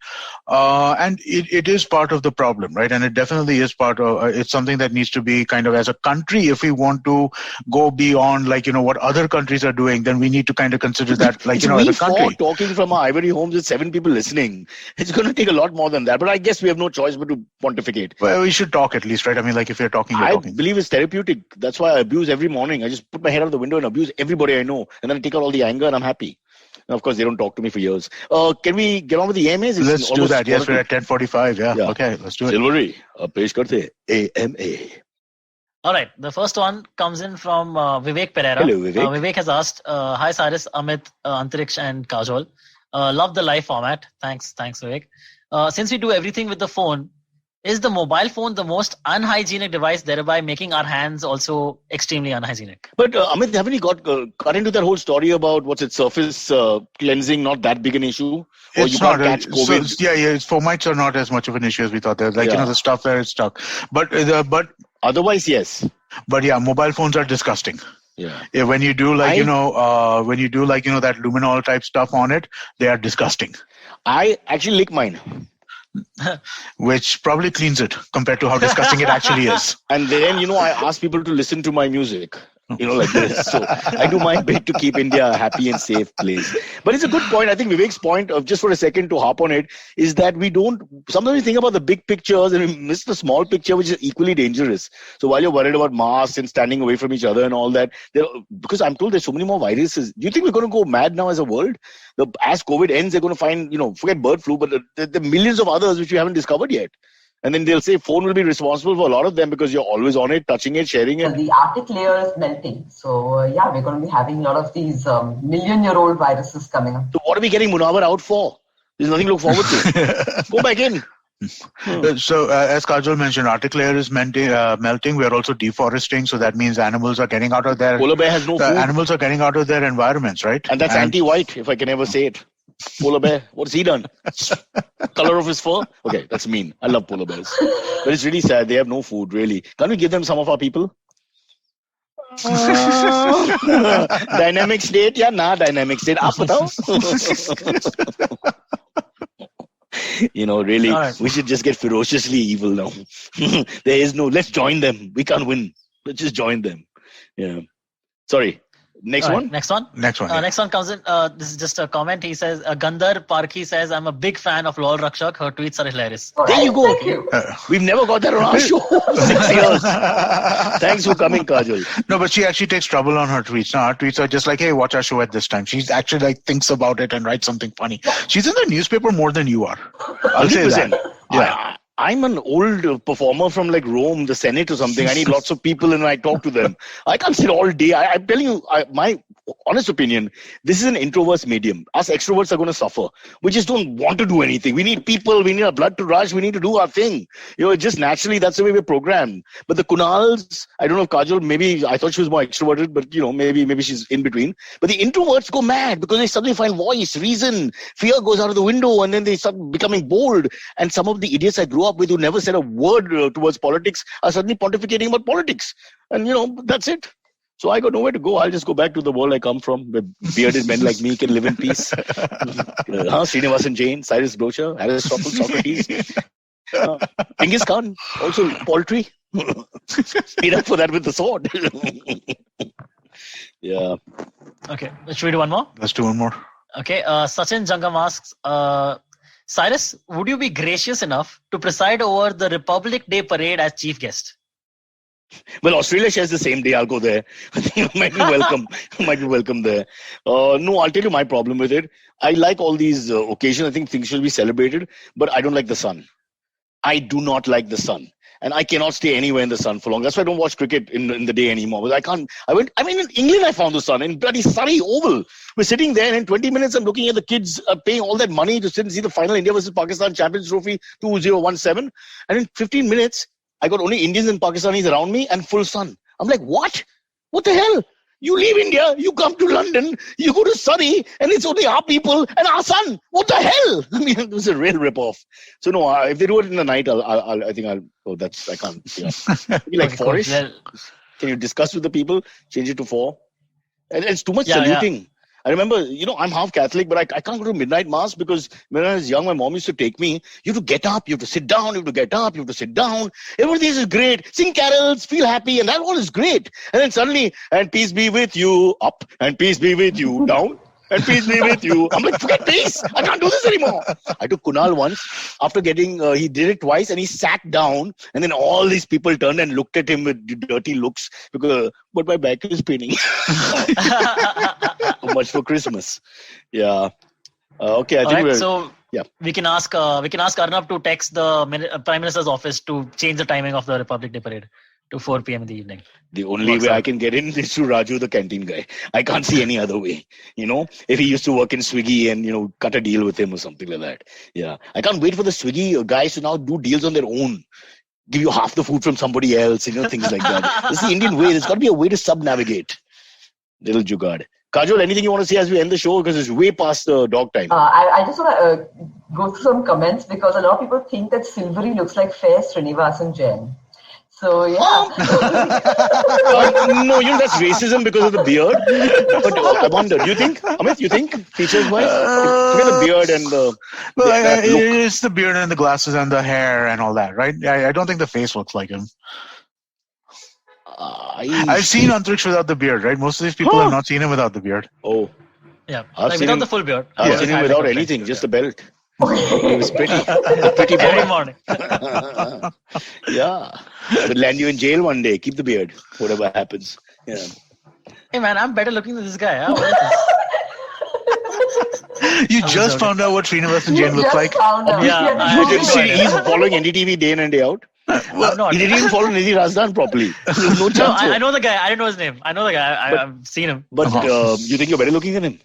And it is part of the problem, right? And it definitely is part of, it's something that needs to be kind of, as a country, if we want to go beyond, what other countries are doing, then we need to kind of consider that, as a country. Talking from our ivory homes with 7 people listening, it's going to take a lot more than that. But I guess we have no choice but to pontificate. Well, we should talk at least, right? I mean, if you're talking, I believe it's therapeutic. That's why I abuse every morning. I just put my head out the window and abuse everybody I know. And then I take out all the anger and I'm happy. And of course, they don't talk to me for years. Can we get on with the AMAs? Let's do that. Yes, we're at 10:45. Yeah. Okay, let's do it. Silvery, pesh karte AMA. All right. The first one comes in from Vivek Pereira. Hello, Vivek. Vivek has asked, hi, Cyrus, Amit, Antariksh, and Kajol. Love the live format. Thanks, Vivek. Since we do everything with the phone, is the mobile phone the most unhygienic device, thereby making our hands also extremely unhygienic? But Amit, haven't you got into that whole story about surface cleansing, not that big an issue? Or it's not. Fomites are not as much of an issue as we thought. There's the stuff where it's stuck. But otherwise, yes. But yeah, mobile phones are disgusting. Yeah. When you do that luminol type stuff on it, they are disgusting. I actually lick mine. Which probably cleans it compared to how disgusting it actually is. And then, I ask people to listen to my music, like this. So I do my bit to keep India a happy and safe place. But it's a good point. I think Vivek's point, of just for a second to harp on it, is that sometimes we think about the big pictures and we miss the small picture, which is equally dangerous. So while you're worried about masks and standing away from each other and all that, because I'm told there's so many more viruses. Do you think we're going to go mad now as a world? As COVID ends, they're going to find, forget bird flu, but there are millions of others which we haven't discovered yet. And then they'll say phone will be responsible for a lot of them because you're always on it, touching it, sharing it. The Arctic layer is melting. So, we're going to be having a lot of these million-year-old viruses coming up. So what are we getting Munawar out for? There's nothing to look forward to. Go back in. So, as Kajol mentioned, Arctic layer is melting. We are also deforesting. So that means animals are getting out of their... Polar bear has no food. Animals are getting out of their environments, right? And that's anti-white, if I can ever say it. Polar bear, what's he done? Color of his fur? Okay, that's mean. I love polar bears. But it's really sad. They have no food, really. Can't we give them some of our people? Dynamic state? Yeah, dynamic state. Aap batao. Really, right. We should just get ferociously evil now. There is let's join them. We can't win. Let's just join them. Yeah. Sorry. Next one. Next one comes in. This is just a comment. He says, Gandhar Parkhi says, I'm a big fan of Lol Rakshak. Her tweets are hilarious. There you go. We've never got that on our show. 6 years. Thanks for coming, Kajol. No, but she actually takes trouble on her tweets. No, her tweets are just like, hey, watch our show at this time. She's actually thinks about it and writes something funny. She's in the newspaper more than you are. I'll 100%. say that. Yeah. I'm an old performer from Rome, the Senate or something. I need lots of people and I talk to them. I can't sit all day. I'm telling you, my honest opinion, this is an introvert's medium. Us extroverts are going to suffer. We just don't want to do anything. We need people. We need our blood to rush. We need to do our thing. Just naturally, that's the way we're programmed. But the Kunals, I don't know if Kajol, maybe I thought she was more extroverted, but maybe she's in between. But the introverts go mad because they suddenly find voice, reason, fear goes out of the window, and then they start becoming bold. And some of the idiots I grew up with who never said a word towards politics are suddenly pontificating about politics. And, that's it. So I got nowhere to go. I'll just go back to the world I come from, where bearded men like me can live in peace. Srinivasan Jain, Cyrus Brocha, Aristotle, Socrates. Genghis Khan, also poultry. Made up for that with the sword. Yeah. Okay, should we do one more? Let's do one more. Okay, Sachin Jangam asks, Cyrus, would you be gracious enough to preside over the Republic Day parade as chief guest? Well, Australia shares the same day. I'll go there. I think you might be welcome. There. No, I'll tell you my problem with it. I like all these occasions. I think things should be celebrated, but I don't like the sun. I do not like the sun. And I cannot stay anywhere in the sun for long. That's why I don't watch cricket in the day anymore. But in England I found the sun in bloody Surrey Oval. We're sitting there and in 20 minutes I'm looking at the kids paying all that money to sit and see the final India versus Pakistan Champions Trophy 2017. And in 15 minutes, I got only Indians and Pakistanis around me and full sun. I'm like, what? What the hell? You leave India, you come to London, you go to Surrey, and it's only our people and our sun. What the hell? I mean, it was a real rip-off. So no, if they do it in the night, I can't. Yeah. Maybe like 4-ish. Can you discuss with the people? Change it to 4. And it's too much saluting. Yeah. I remember, I'm half Catholic, but I can't go to midnight mass because when I was young, my mom used to take me. You have to get up, you have to sit down, you have to get up, you have to sit down. Everything is great. Sing carols, feel happy, and that all is great. And then suddenly, and peace be with you, up, and peace be with you, down, and peace be with you. I'm like, forget peace. I can't do this anymore. I took Kunal once. After he did it twice, and he sat down, and then all these people turned and looked at him with dirty looks but my back is paining. Much for Christmas. Yeah. Okay. I think we can ask Arnab to text the Prime Minister's office to change the timing of the Republic Day parade to 4 p.m. in the evening. The only way I can get in is through Raju, the canteen guy. I can't see any other way. If he used to work in Swiggy and cut a deal with him or something like that. Yeah. I can't wait for the Swiggy guys to now do deals on their own. Give you half the food from somebody else, things like that. It's the Indian way. There's got to be a way to sub-navigate. Little jugaad. Kajol, anything you want to say as we end the show? Because it's way past the dog time. I just want to go through some comments because a lot of people think that Silvery looks like fair Srinivasan Jain. So, yeah. No, that's racism because of the beard. But I wonder, do you think, Amit, features-wise? Look at the beard and the it's the beard and the glasses and the hair and all that, right? I don't think the face looks like him. I've seen Antariksh without the beard, right? Most of these people have not seen him without the beard. Oh. Yeah, without the full beard. I've seen him without anything, just a belt. It was pretty every morning. Yeah. I would land you in jail one day. Keep the beard, whatever happens. Yeah. Hey man, I'm better looking than this guy. Huh? You just found out what Srinivasan Jain looks like? Yeah. You didn't see he's following NDTV day in and day out? He didn't even follow Nidhi Razdan properly. No chance. No, I know the guy. I didn't know his name. I know the guy. I've seen him. But you think you're better looking than him?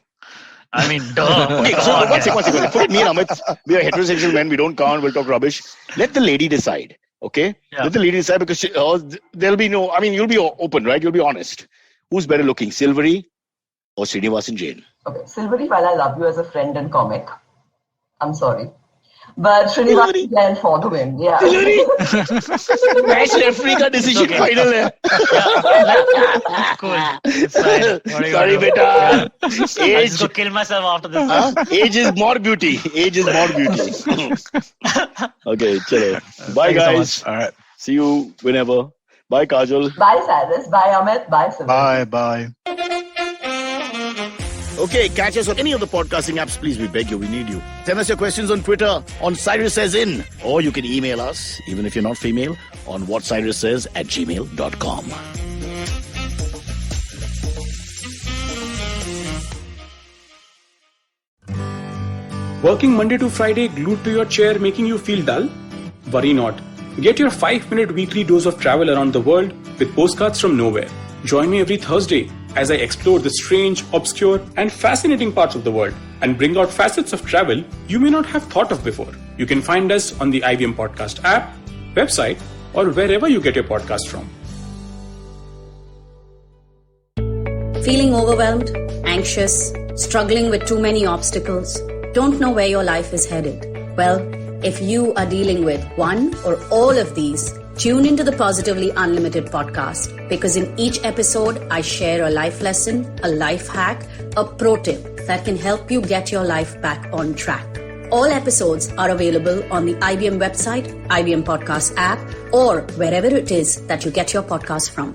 I mean, duh. Okay, so one second. Forget me and Amit. We are heterosexual men. We don't count. We'll talk rubbish. Let the lady decide. Okay? Yeah. Let the lady decide because there'll be no... I mean, you'll be open, right? You'll be honest. Who's better looking, Silvery or Srinivasan Jain? Okay, Silvery, while I love you as a friend and comic, I'm sorry. But Srinivasan Jain for the win. Yeah. Match referee ka decision final hai. Cool. It's fine. Sorry, beta. I'll just go kill myself after this. Age is more beauty. Okay, chalo. Bye, guys. So all right. See you whenever. Bye, Kajol. Bye, Cyrus. Bye, Amit. Bye, Silvery. Bye. Okay, catch us on any of the podcasting apps. Please, we beg you, we need you. Send us your questions on Twitter on Cyrus Says In. Or you can email us, even if you're not female, on whatcyrussays@gmail.com. Working Monday to Friday glued to your chair making you feel dull? Worry not. Get your 5-minute weekly dose of travel around the world with postcards from nowhere. Join me every Thursday as I explore the strange, obscure, and fascinating parts of the world and bring out facets of travel you may not have thought of before. You can find us on the IVM Podcast app, website, or wherever you get your podcast from. Feeling overwhelmed, anxious, struggling with too many obstacles, don't know where your life is headed? Well, if you are dealing with one or all of these, tune into the Positively Unlimited podcast because in each episode, I share a life lesson, a life hack, a pro tip that can help you get your life back on track. All episodes are available on the IBM website, IBM Podcast app, or wherever it is that you get your podcasts from.